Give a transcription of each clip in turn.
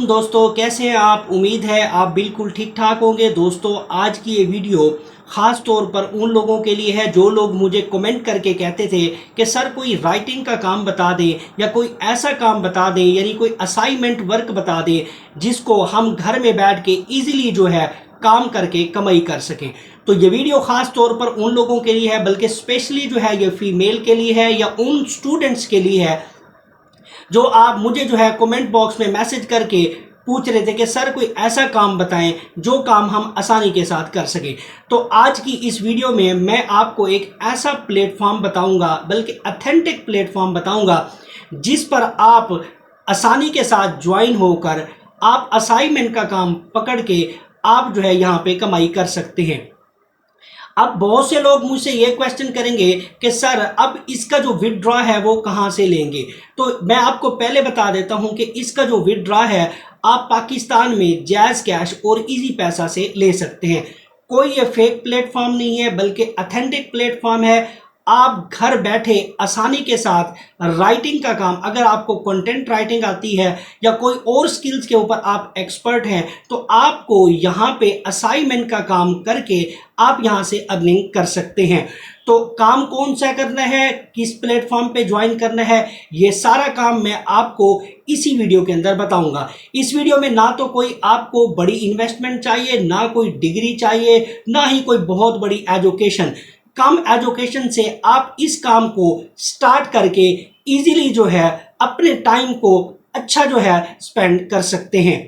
वालेकुम दोस्तों, कैसे हैं आप। उम्मीद है आप बिल्कुल ठीक ठाक होंगे। दोस्तों आज की ये वीडियो ख़ास तौर पर उन लोगों के लिए है जो लोग मुझे कमेंट करके कहते थे कि सर कोई राइटिंग का काम बता दें या कोई ऐसा काम बता दें, यानी कोई असाइनमेंट वर्क बता दें जिसको हम घर में बैठ के ईजिली जो है काम करके कमाई कर सकें। तो ये वीडियो ख़ास तौर पर उन लोगों के लिए है, बल्कि स्पेशली जो है ये फीमेल के लिए है या उन स्टूडेंट्स के लिए है जो आप मुझे जो है कमेंट बॉक्स में मैसेज करके पूछ रहे थे कि सर कोई ऐसा काम बताएं जो काम हम आसानी के साथ कर सकें। तो आज की इस वीडियो में मैं आपको एक ऐसा प्लेटफॉर्म बताऊंगा, बल्कि ऑथेंटिक प्लेटफॉर्म बताऊंगा जिस पर आप आसानी के साथ ज्वाइन होकर आप असाइनमेंट का काम पकड़ के आप जो है यहाँ पे कमाई कर सकते हैं। अब बहुत से लोग मुझसे ये क्वेश्चन करेंगे कि सर अब इसका जो विड्रॉ है वो कहाँ से लेंगे। तो मैं आपको पहले बता देता हूँ कि इसका जो विड्रॉ है आप पाकिस्तान में जैज़ कैश और इजी पैसा से ले सकते हैं। कोई ये फेक प्लेटफॉर्म नहीं है, बल्कि ऑथेंटिक प्लेटफॉर्म है। आप घर बैठे आसानी के साथ राइटिंग का काम, अगर आपको कंटेंट राइटिंग आती है या कोई और स्किल्स के ऊपर आप एक्सपर्ट हैं, तो आपको यहाँ पे असाइनमेंट का काम करके आप यहाँ से अर्निंग कर सकते हैं। तो काम कौन सा करना है, किस प्लेटफॉर्म पे ज्वाइन करना है, ये सारा काम मैं आपको इसी वीडियो के अंदर बताऊंगा। इस वीडियो में ना तो कोई आपको बड़ी इन्वेस्टमेंट चाहिए, ना कोई डिग्री चाहिए, ना ही कोई बहुत बड़ी एजुकेशन। कम एजुकेशन से आप इस काम को स्टार्ट करके इजीली जो है अपने टाइम को अच्छा जो है स्पेंड कर सकते हैं।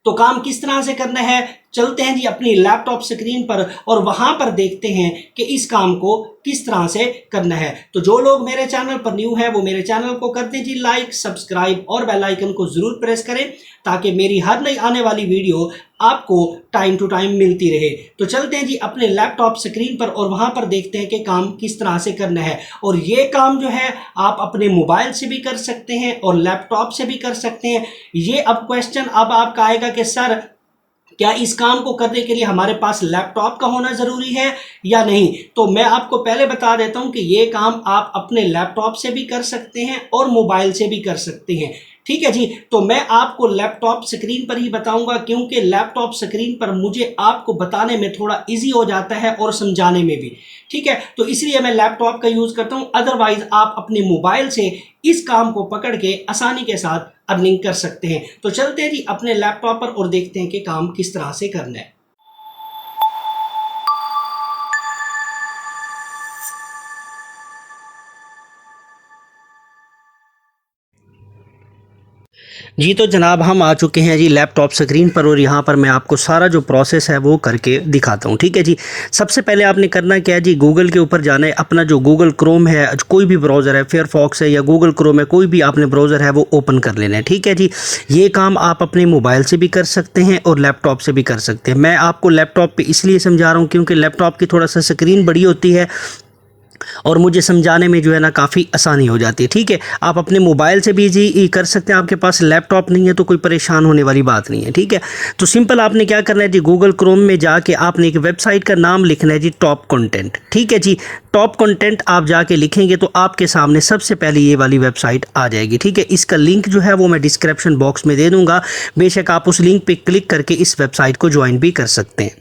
तो काम किस तरह से करना है, चलते हैं जी अपनी लैपटॉप स्क्रीन पर और वहां पर देखते हैं कि इस काम को किस तरह से करना है। तो जो लोग मेरे चैनल पर न्यू है वो मेरे चैनल को कर दें जी लाइक, सब्सक्राइब और बेल आइकन को जरूर प्रेस करें ताकि मेरी हर नई आने वाली वीडियो आपको टाइम टू टाइम मिलती रहे। तो चलते हैं जी अपने लैपटॉप स्क्रीन पर और वहां पर देखते हैं कि काम किस तरह से करना है। और ये काम जो है आप अपने मोबाइल से भी कर सकते हैं और लैपटॉप से भी कर सकते हैं। ये अब क्वेश्चन अब आपका आएगा कि सर क्या इस काम को करने के लिए हमारे पास लैपटॉप का होना ज़रूरी है या नहीं। तो मैं आपको पहले बता देता हूं कि ये काम आप अपने लैपटॉप से भी कर सकते हैं और मोबाइल से भी कर सकते हैं। ठीक है जी, तो मैं आपको लैपटॉप स्क्रीन पर ही बताऊंगा क्योंकि लैपटॉप स्क्रीन पर मुझे आपको बताने में थोड़ा इजी हो जाता है और समझाने में भी। ठीक है, तो इसलिए मैं लैपटॉप का यूज़ करता हूं। अदरवाइज आप अपने मोबाइल से इस काम को पकड़ के आसानी के साथ अर्निंग कर सकते हैं। तो चलते हैं जी अपने लैपटॉप पर और देखते हैं कि काम किस तरह से करना है। जी तो जनाब हम आ चुके हैं जी लैपटॉप स्क्रीन पर और यहाँ पर मैं आपको सारा जो प्रोसेस है वो करके दिखाता हूँ। ठीक है जी, सबसे पहले आपने करना क्या है जी, गूगल के ऊपर जाना है। अपना जो गूगल क्रोम है, कोई भी ब्राउज़र है, फायरफॉक्स है या गूगल क्रोम है, कोई भी आपने ब्राउज़र है वो ओपन कर लेना है। ठीक है जी, ये काम आप अपने मोबाइल से भी कर सकते हैं और लैपटॉप से भी कर सकते हैं। मैं आपको लैपटॉप पर इसलिए समझा रहा हूँ क्योंकि लैपटॉप की थोड़ा सा स्क्रीन बड़ी होती है और मुझे समझाने में जो है ना काफ़ी आसानी हो जाती है। ठीक है, आप अपने मोबाइल से भी जी कर सकते हैं। आपके पास लैपटॉप नहीं है तो कोई परेशान होने वाली बात नहीं है। ठीक है, तो सिंपल आपने क्या करना है जी, गूगल क्रोम में जाके आपने एक वेबसाइट का नाम लिखना है जी, टॉप कंटेंट। ठीक है जी, टॉप कंटेंट आप जाके लिखेंगे तो आपके सामने सबसे पहले ये वाली वेबसाइट आ जाएगी। ठीक है, इसका लिंक जो है वो मैं डिस्क्रिप्शन बॉक्स में दे दूँगा। बेशक आप उस लिंक पर क्लिक करके इस वेबसाइट को ज्वाइन भी कर सकते हैं।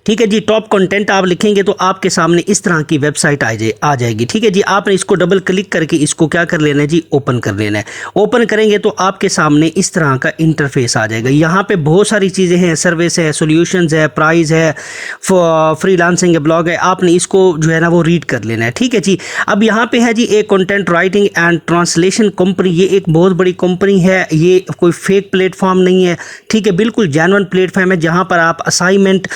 ठीक है जी, टॉप कंटेंट आप लिखेंगे तो आपके सामने इस तरह की वेबसाइट आ जाएगी। ठीक है जी, आपने इसको डबल क्लिक करके इसको क्या कर लेना है जी, ओपन कर लेना है। ओपन करेंगे तो आपके सामने इस तरह का इंटरफेस आ जाएगा। यहाँ पे बहुत सारी चीज़ें हैं, सर्विस है, सॉल्यूशंस है, प्राइस है, फ्रीलांसिंग है, ब्लॉग है। आपने इसको जो है ना वो रीड कर लेना है। ठीक है जी, अब यहाँ पे है जी एक content writing and translation company. ये एक बहुत बड़ी कंपनी है, ये कोई फेक प्लेटफॉर्म नहीं है। ठीक है, बिल्कुल जेन्युइन प्लेटफॉर्म है जहाँ पर आप असाइनमेंट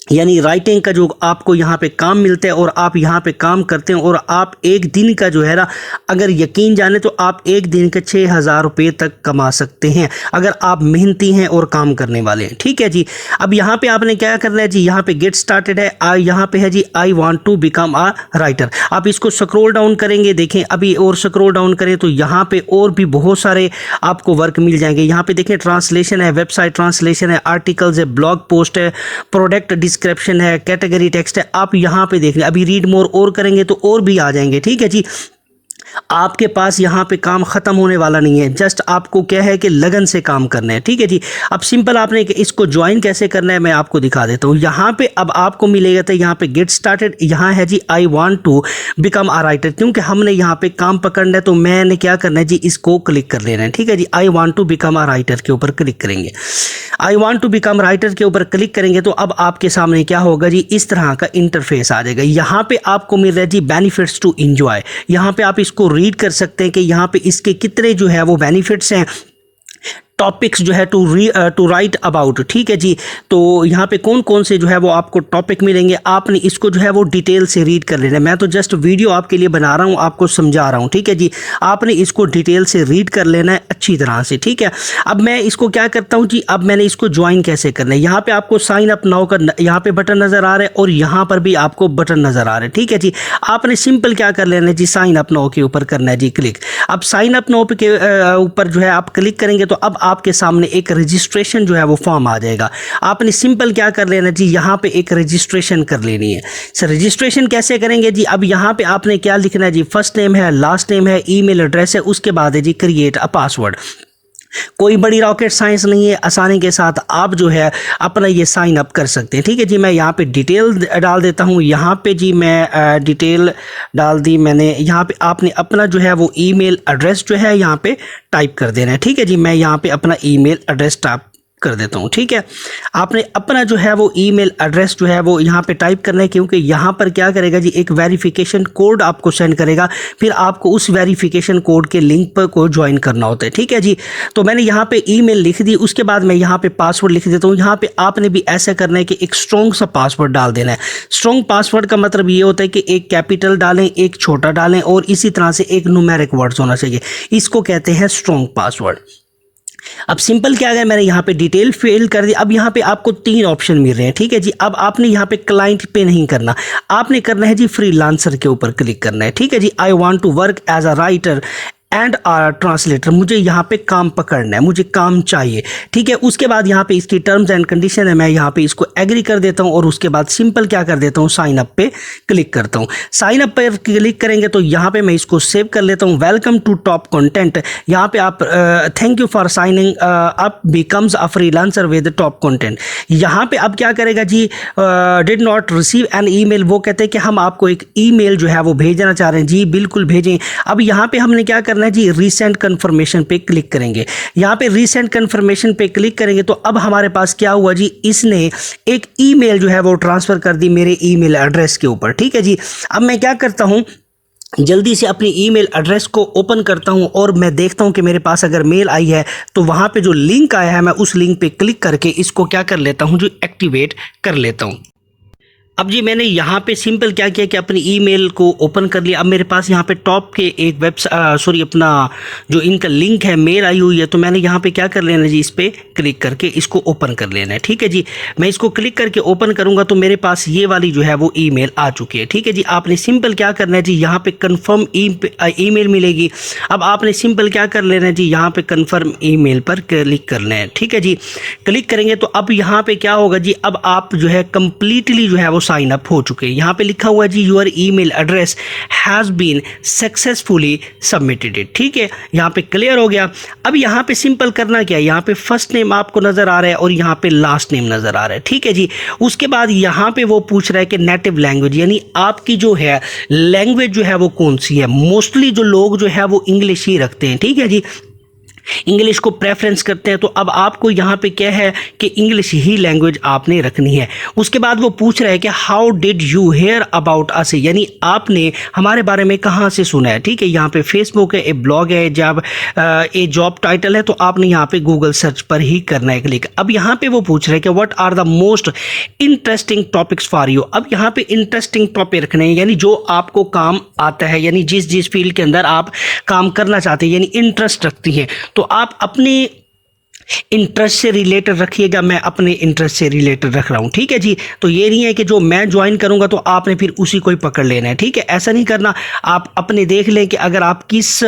यानी राइटिंग का जो आपको यहाँ पे काम मिलता है और आप यहाँ पे काम करते हैं और आप एक दिन का जो है ना, अगर यकीन जाने तो आप एक दिन के 6,000 रुपये तक कमा सकते हैं अगर आप मेहनती हैं और काम करने वाले हैं। ठीक है जी, अब यहाँ पे आपने क्या करना है जी, यहाँ पे गेट स्टार्टेड है, यहाँ पे है जी I want to become a writer. आप इसको स्क्रॉल डाउन करेंगे, देखें अभी और स्क्रॉल डाउन करें तो यहाँ पे और भी बहुत सारे आपको वर्क मिल जाएंगे। यहाँ पे देखें ट्रांसलेशन है, वेबसाइट ट्रांसलेशन है, आर्टिकल्स है, ब्लॉग पोस्ट है, प्रोडक्ट डिस्क्रिप्शन है, कैटेगरी टेक्स्ट है। आप यहाँ पे देख लें, अभी रीड मोर और करेंगे तो और भी आ जाएंगे। ठीक है जी, आपके पास यहाँ पे काम ख़त्म होने वाला नहीं है, जस्ट आपको क्या है कि लगन से काम करना है। ठीक है जी। अब सिंपल आपने इसको ज्वाइन कैसे करना है मैं आपको दिखा देता हूँ। यहाँ पे अब आपको मिलेगा तो यहाँ पे गेट स्टार्टेड, यहाँ है जी I want to become a writer, क्योंकि हमने यहाँ पे काम पकड़ना है तो मैंने क्या करना है जी, इसको क्लिक कर लेना है। ठीक है जी। I want to become a writer के ऊपर क्लिक करेंगे। I want to become writer के ऊपर क्लिक करेंगे तो अब आपके सामने क्या होगा जी, इस तरह का इंटरफेस आ जाएगा। यहाँ पे आपको मिल रहा है जी बेनिफिट्स टू एंजॉय। यहाँ पे आप इसको रीड कर सकते हैं कि यहाँ पे इसके कितने जो है वो बेनिफिट्स हैं, टॉपिक्स जो है टू राइट अबाउट। ठीक है जी। तो यहाँ पे कौन कौन से जो है वो आपको टॉपिक मिलेंगे, आपने इसको जो है वो डिटेल से रीड कर लेना है। मैं तो जस्ट वीडियो आपके लिए बना रहा हूँ, आपको समझा रहा हूँ। ठीक है जी। आपने इसको डिटेल से रीड कर लेना है अच्छी तरह से। ठीक है। अब मैं इसको क्या करता हूँ जी, अब मैंने इसको ज्वाइन कैसे करना है। यहाँ पे आपको साइन अप नाउ का यहाँ पे बटन नज़र आ रहा है और यहाँ पर भी आपको बटन नज़र आ रहा है। ठीक है जी। आपने सिंपल क्या कर लेना है जी, साइन अप नाउ के ऊपर करना है जी क्लिक। अब साइन अप नाउ के ऊपर जो है आप क्लिक करेंगे तो अब आपके सामने एक रजिस्ट्रेशन जो है वो फॉर्म आ जाएगा। आपने सिंपल क्या कर लेना जी, यहाँ पे एक रजिस्ट्रेशन कर लेनी है। सर रजिस्ट्रेशन कैसे करेंगे जी, अब यहाँ पे आपने क्या लिखना है जी, फर्स्ट नेम है, लास्ट नेम है, ईमेल एड्रेस है, उसके बाद है जी क्रिएट अ पासवर्ड। कोई बड़ी रॉकेट साइंस नहीं है, आसानी के साथ आप जो है अपना ये साइन अप कर सकते हैं। ठीक है जी। मैं यहाँ पे डिटेल डाल देता हूँ। यहाँ पे जी मैं डिटेल डाल दी मैंने। यहाँ पे आपने अपना जो है वो ईमेल एड्रेस जो है यहाँ पे टाइप कर देना है। ठीक है जी। मैं यहाँ पे अपना ईमेल एड्रेस टाइप कर देता हूँ। ठीक है। आपने अपना जो है वो ईमेल एड्रेस जो है वो यहाँ पे टाइप करना है, क्योंकि यहाँ पर क्या करेगा जी, एक वेरिफिकेशन कोड आपको सेंड करेगा, फिर आपको उस वेरिफिकेशन कोड के लिंक पर को ज्वाइन करना होता है। ठीक है जी। तो मैंने यहाँ पे ईमेल लिख दी, उसके बाद मैं यहाँ पे पासवर्ड लिख देता हूँ। यहाँ पे आपने भी ऐसा करना है कि एक स्ट्रॉन्ग सा पासवर्ड डाल देना है। स्ट्रॉन्ग पासवर्ड का मतलब ये होता है कि एक कैपिटल डालें, एक छोटा डालें और इसी तरह से एक न्यूमेरिक वर्ड्स होना चाहिए। इसको कहते हैं स्ट्रॉन्ग पासवर्ड। अब सिंपल क्या है, मैंने यहाँ पे डिटेल फिल कर दी। अब यहाँ पे आपको 3 ऑप्शन मिल रहे हैं। ठीक है जी। अब आपने यहाँ पे क्लाइंट पे नहीं करना, आपने करना है जी फ्रीलांसर के ऊपर क्लिक करना है। ठीक है जी। I want to work as a writer and translator, मुझे यहाँ पे काम पकड़ना है, मुझे काम चाहिए। ठीक है। उसके बाद यहाँ पे इसकी टर्म्स एंड कंडीशन है, मैं यहाँ पे इसको एग्री कर देता हूँ और उसके बाद सिंपल क्या कर देता हूँ, साइन अप पे क्लिक करता हूँ। साइन अप पर क्लिक करेंगे तो यहाँ पे मैं इसको सेव कर लेता हूँ। वेलकम टू टॉप कंटेंट, यहाँ पे आप thank you for signing up becomes a freelancer with top content. यहाँ पे अब क्या करेगा जी, did not receive an email, वो कहते हैं कि हम आपको एक ईमेल जो है वो भेजना चाह रहे हैं। जी बिल्कुल भेजें। अब यहाँ पे हमने क्या करना है जी, रीसेंट कंफर्मेशन पे क्लिक करेंगे। यहाँ पे रीसेंट कंफर्मेशन पे क्लिक करेंगे तो अब हमारे पास क्या हुआ जी, इसने एक ईमेल जो है वो ट्रांसफर कर दी मेरे ईमेल एड्रेस के ऊपर। ठीक है जी। अब मैं क्या करता हूँ, जल्दी से अपनी ईमेल एड्रेस को ओपन करता हूं और मैं देखता हूं कि मेरे पास अगर मेल आई है तो वहां पे जो लिंक आया है मैं उस लिंक पे क्लिक करके इसको क्या कर लेता हूं, जो एक्टिवेट कर लेता हूं। अब जी मैंने यहाँ पे सिंपल क्या किया कि अपनी ईमेल को ओपन कर लिया। अब मेरे पास यहाँ पे टॉप के एक अपना जो इनका लिंक है, मेल आई हुई है, तो मैंने यहाँ पे क्या कर लेना जी, इस पर क्लिक करके इसको ओपन कर लेना है। ठीक है जी। मैं इसको क्लिक करके ओपन करूँगा तो मेरे पास ये वाली जो है वो ईमेल आ चुकी है। ठीक है जी। आपने सिंपल क्या करना है जी, यहाँ पे कन्फर्म ईमेल मिलेगी। अब आपने सिंपल क्या कर लेना है जी, यहाँ पे कन्फर्म ईमेल पर क्लिक करना है। ठीक है जी। क्लिक करेंगे तो अब यहाँ पे क्या होगा जी, अब आप जो है कंप्लीटली जो है वो साइन अप हो चुके हैं। यहाँ पे लिखा हुआ है जी, your email address has been successfully submitted. ठीक है। यहाँ पे क्लियर हो गया। अब यहाँ पे सिंपल करना क्या है, यहाँ पे फर्स्ट नेम आपको नज़र आ रहा है और यहाँ पे लास्ट नेम नज़र आ रहा है। ठीक है जी। उसके बाद यहाँ पे वो पूछ रहा है कि नेटिव लैंग्वेज, यानी आपकी जो है लैंग्वेज जो है वो कौन सी है। मोस्टली जो लोग जो है वो इंग्लिश ही रखते हैं। ठीक है जी, इंग्लिश को प्रेफरेंस करते हैं। तो अब आपको यहाँ पे क्या है कि इंग्लिश ही लैंग्वेज आपने रखनी है। उसके बाद वो पूछ रहा है कि how did you hear about us, यानी आपने हमारे बारे में कहाँ से सुना है। ठीक है। यहाँ पे फेसबुक है, एक ब्लॉग है, जब ए जॉब टाइटल है तो आपने यहाँ पे गूगल सर्च पर ही करना है क्लिक। अब यहाँ पे वो पूछ रहे हैं कि what are the most interesting topics for you. अब यहाँ पे इंटरेस्टिंग टॉपिक रखने हैं, यानी जो आपको काम आता है, यानी जिस फील्ड के अंदर आप काम करना चाहते हैं, यानी इंटरेस्ट रखती हैं, तो आप अपनी इंटरेस्ट से रिलेटेड रखिएगा, मैं अपने इंटरेस्ट से रिलेटेड रख रहा हूँ, ठीक है जी। तो ये नहीं है कि जो मैं ज्वाइन करूँगा तो आपने फिर उसी को ही पकड़ लेना है, ठीक है, ऐसा नहीं करना। आप अपने देख लें कि अगर आप किस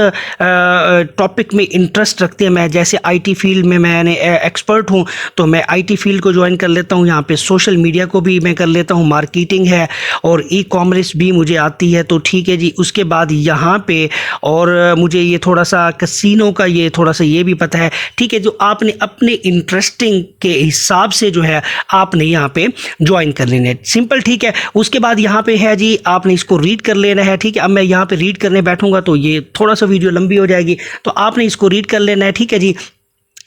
टॉपिक में इंटरेस्ट रखते हैं। मैं जैसे आईटी फील्ड में मैंने एक्सपर्ट हूँ, तो मैं आईटी फील्ड को ज्वाइन कर लेता हूँ। यहाँ पे सोशल मीडिया को भी मैं कर लेता हूँ, मार्केटिंग है और ई कॉमर्स भी मुझे आती है, तो ठीक है जी। उसके बाद यहाँ पे और मुझे ये थोड़ा सा कसिनो का ये थोड़ा सा ये भी पता है, ठीक है। जो आपने अपने इंटरेस्टिंग के हिसाब से जो है आपने यहाँ पे ज्वाइन कर लेना है, सिंपल, ठीक है। उसके बाद यहाँ पे है जी, आपने इसको रीड कर लेना है, ठीक है। अब मैं यहाँ पे रीड करने बैठूंगा तो ये थोड़ा सा वीडियो लंबी हो जाएगी, तो आपने इसको रीड कर लेना है, ठीक है जी।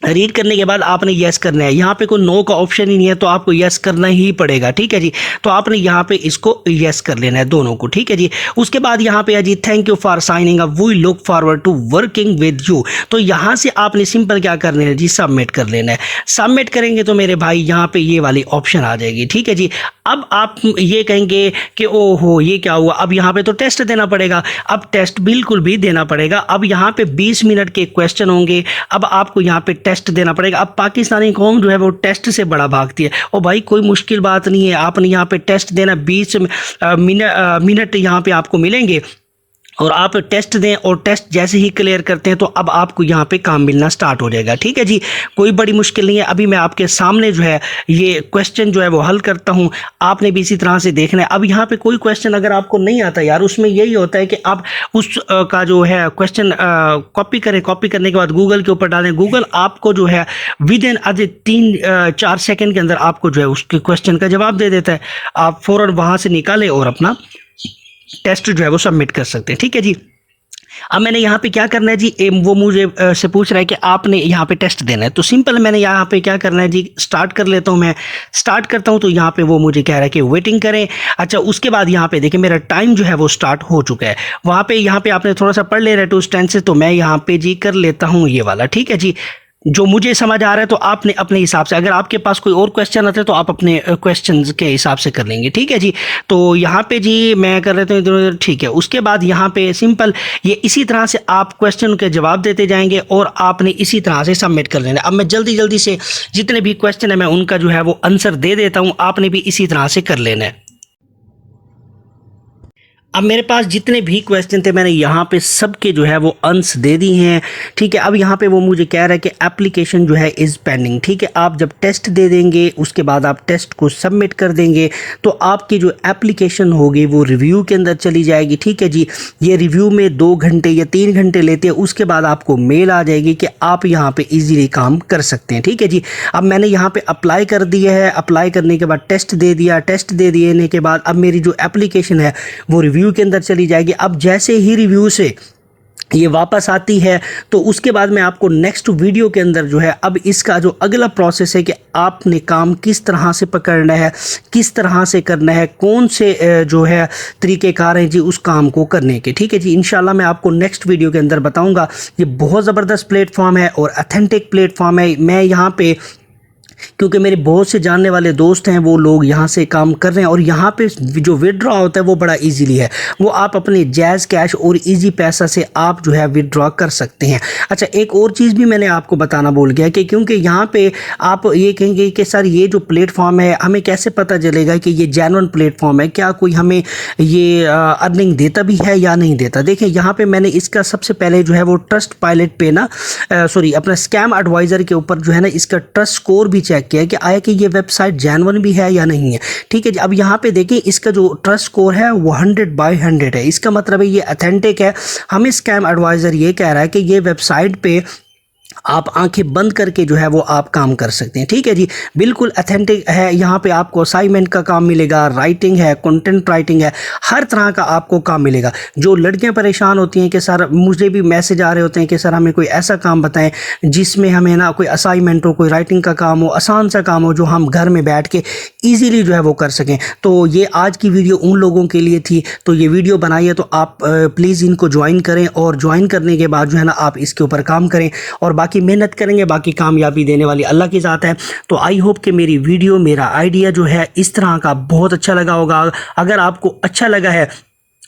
रीड करने के बाद आपने यस करना है। यहाँ पे कोई नो का ऑप्शन ही नहीं है, तो आपको यस करना ही पड़ेगा, ठीक है जी। तो आपने यहाँ पे इसको यस कर लेना है दोनों को, ठीक है जी। उसके बाद यहाँ पे है जी, thank you for signing up, we look forward to working with you. तो यहाँ से आपने सिंपल क्या करना है जी, सबमिट कर लेना है। सबमिट करेंगे तो मेरे भाई यहाँ पे ये वाली ऑप्शन आ जाएगी, ठीक है जी। अब आप ये कहेंगे कि ओहो ये क्या हुआ, अब यहाँ पे तो टेस्ट देना पड़ेगा। अब टेस्ट बिल्कुल भी देना पड़ेगा। अब यहाँ पे 20 मिनट के क्वेश्चन होंगे, अब आपको यहाँ पे टेस्ट देना पड़ेगा। अब पाकिस्तानी कौम जो है वो टेस्ट से बड़ा भागती है। और भाई कोई मुश्किल बात नहीं है, आपने यहाँ पे टेस्ट देना, 20 मिनट यहाँ पे आपको मिलेंगे और आप टेस्ट दें, और टेस्ट जैसे ही क्लियर करते हैं तो अब आपको यहाँ पे काम मिलना स्टार्ट हो जाएगा, ठीक है जी। कोई बड़ी मुश्किल नहीं है। अभी मैं आपके सामने जो है ये क्वेश्चन जो है वो हल करता हूँ, आपने भी इसी तरह से देखना है। अब यहाँ पे कोई क्वेश्चन अगर आपको नहीं आता यार, उसमें यही होता है कि आप उस का जो है क्वेश्चन कॉपी करें, कॉपी करने के बाद गूगल के ऊपर डालें। गूगल आपको जो है विद इन आधे 3-4 सेकेंड के अंदर आपको जो है उसके क्वेश्चन का जवाब दे देता है। आप फ़ौरन वहाँ से निकालें और अपना टेस्ट जो है वो सबमिट कर सकते हैं, ठीक है जी। अब मैंने यहाँ पे क्या करना है जी, वो मुझे से पूछ रहा है कि आपने यहाँ पे टेस्ट देना है, तो सिंपल मैंने यहाँ पे क्या करना है जी, स्टार्ट कर लेता हूँ। मैं स्टार्ट करता हूँ तो यहाँ पे वो मुझे कह रहा है कि वेटिंग करें। अच्छा, उसके बाद यहाँ पे देखिए मेरा टाइम जो है वो स्टार्ट हो चुका है। वहाँ पे यहाँ पे आपने थोड़ा सा पढ़ ले रहा है टू टेंसेस, तो मैं यहाँ पे जी कर लेता हूँ ये वाला, ठीक है जी। जो मुझे समझ आ रहा है तो आपने अपने हिसाब से, अगर आपके पास कोई और क्वेश्चन आते हैं तो आप अपने क्वेश्चंस के हिसाब से कर लेंगे, ठीक है जी। तो यहाँ पे जी मैं कर लेता हूँ इधर, ठीक है। उसके बाद यहाँ पे सिंपल ये इसी तरह से आप क्वेश्चन के जवाब देते जाएंगे और आपने इसी तरह से सबमिट कर लेना। अब मैं जल्दी जल्दी से जितने भी क्वेश्चन है मैं उनका जो है वो आंसर दे देता हूँ, आपने भी इसी तरह से कर लेना है। अब मेरे पास जितने भी क्वेश्चन थे मैंने यहाँ पे सबके जो है वो आंसर दे दी हैं, ठीक है। अब यहाँ पे वो मुझे कह रहा है कि एप्लीकेशन जो है इज़ पेंडिंग, ठीक है। आप जब टेस्ट दे देंगे उसके बाद आप टेस्ट को सबमिट कर देंगे तो आपकी जो एप्लीकेशन होगी वो रिव्यू के अंदर चली जाएगी, ठीक है जी। ये रिव्यू में 2 घंटे या 3 घंटे लेते हैं। उसके बाद आपको मेल आ जाएगी कि आप यहाँ पे ईजीली काम कर सकते हैं, ठीक है जी। अब मैंने यहाँ पे अप्लाई कर दिया है, अप्लाई करने के बाद टेस्ट दे दिया, टेस्ट दे देने के बाद अब मेरी जो एप्लीकेशन है वो रिव्यू के अंदर चली जाएगी। अब जैसे ही रिव्यू से ये वापस आती है तो उसके बाद मैं आपको नेक्स्ट वीडियो के अंदर जो है अब इसका जो अगला प्रोसेस है कि आपने काम किस तरह से पकड़ना है, किस तरह से करना है, कौन से जो है तरीक़ेकार हैं जी उस काम को करने के, ठीक है जी। इंशाल्लाह मैं आपको नेक्स्ट वीडियो के अंदर बताऊंगा। ये बहुत ज़बरदस्त प्लेटफॉर्म है और अथेंटिक प्लेटफॉर्म है। मैं यहाँ पे क्योंकि मेरे बहुत से जानने वाले दोस्त हैं, वो लोग यहाँ से काम कर रहे हैं और यहाँ पे जो विड्रॉ होता है वो बड़ा इजीली है। वो आप अपने जायज़ कैश और इजी पैसा से आप जो है विड्रॉ कर सकते हैं। अच्छा, एक और चीज़ भी मैंने आपको बताना भूल गया कि क्योंकि यहाँ पे आप ये कहेंगे कि सर ये जो प्लेटफॉर्म है हमें कैसे पता चलेगा कि ये जेन्युइन प्लेटफॉर्म है, क्या कोई हमें ये अर्निंग देता भी है या नहीं देता। देखिए यहाँ पे मैंने इसका सबसे पहले जो है वो ट्रस्ट पायलट पे ना अपना स्कैम एडवाइज़र के ऊपर जो है ना इसका ट्रस्ट स्कोर भी चेक किया कि आया कि ये वेबसाइट जेन्युइन भी है या नहीं है, ठीक है जी। अब यहाँ पे देखिए इसका जो ट्रस्ट स्कोर है वो 100/100 है। इसका मतलब है ये अथेंटिक है। हमें स्कैम एडवाइज़र ये कह रहा है कि ये वेबसाइट पे आप आंखें बंद करके जो है वो आप काम कर सकते हैं, ठीक है जी। बिल्कुल अथेंटिक है। यहाँ पे आपको असाइनमेंट का काम मिलेगा, राइटिंग है, कंटेंट राइटिंग है, हर तरह का आपको काम मिलेगा। जो लड़कियां परेशान होती हैं कि सर मुझे भी मैसेज आ रहे होते हैं कि सर हमें कोई ऐसा काम बताएं जिसमें हमें ना कोई असाइनमेंट हो, कोई राइटिंग का काम हो, आसान सा काम हो जो हम घर में बैठ के ईजीली जो है वो कर सकें। तो ये आज की वीडियो उन लोगों के लिए थी। तो ये वीडियो बनाई है तो आप प्लीज़ इनको ज्वाइन करें और ज्वाइन करने के बाद जो है ना आप इसके ऊपर काम करें और बाकी मेहनत करेंगे। बाकी कामयाबी देने वाली अल्लाह की ज़ात है। तो आई होप कि मेरी वीडियो, मेरा आइडिया जो है इस तरह का बहुत अच्छा लगा होगा। अगर आपको अच्छा लगा है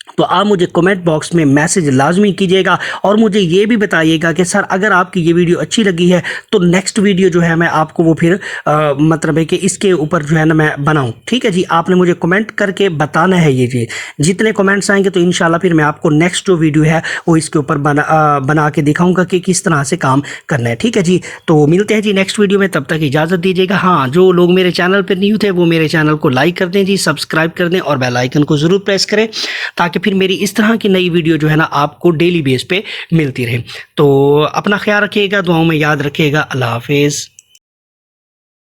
तो आप मुझे कमेंट बॉक्स में मैसेज लाजमी कीजिएगा और मुझे ये भी बताइएगा कि सर अगर आपकी ये वीडियो अच्छी लगी है तो नेक्स्ट वीडियो जो है मैं आपको वो फिर मतलब है कि इसके ऊपर जो है ना मैं बनाऊं। ठीक है जी, आपने मुझे कमेंट करके बताना है ये जी। जितने कमेंट्स आएंगे तो इंशाल्लाह फिर मैं आपको नेक्स्ट जो वीडियो है वो इसके ऊपर बना के दिखाऊंगा कि किस तरह से काम करना है। ठीक है जी, तो मिलते हैं जी नेक्स्ट वीडियो में, तब तक इजाज़त दीजिएगा। हाँ, जो लोग मेरे चैनल पर न्यू थे वो मेरे चैनल को लाइक कर दें जी, सब्सक्राइब कर दें और बेल आइकन को ज़रूर प्रेस करें ताकि फिर मेरी इस तरह की नई वीडियो जो है ना आपको डेली बेस पे मिलती रहे। तो अपना ख्याल रखिएगा, दुआओं में याद रखिएगा। अल्लाह हाफिज़।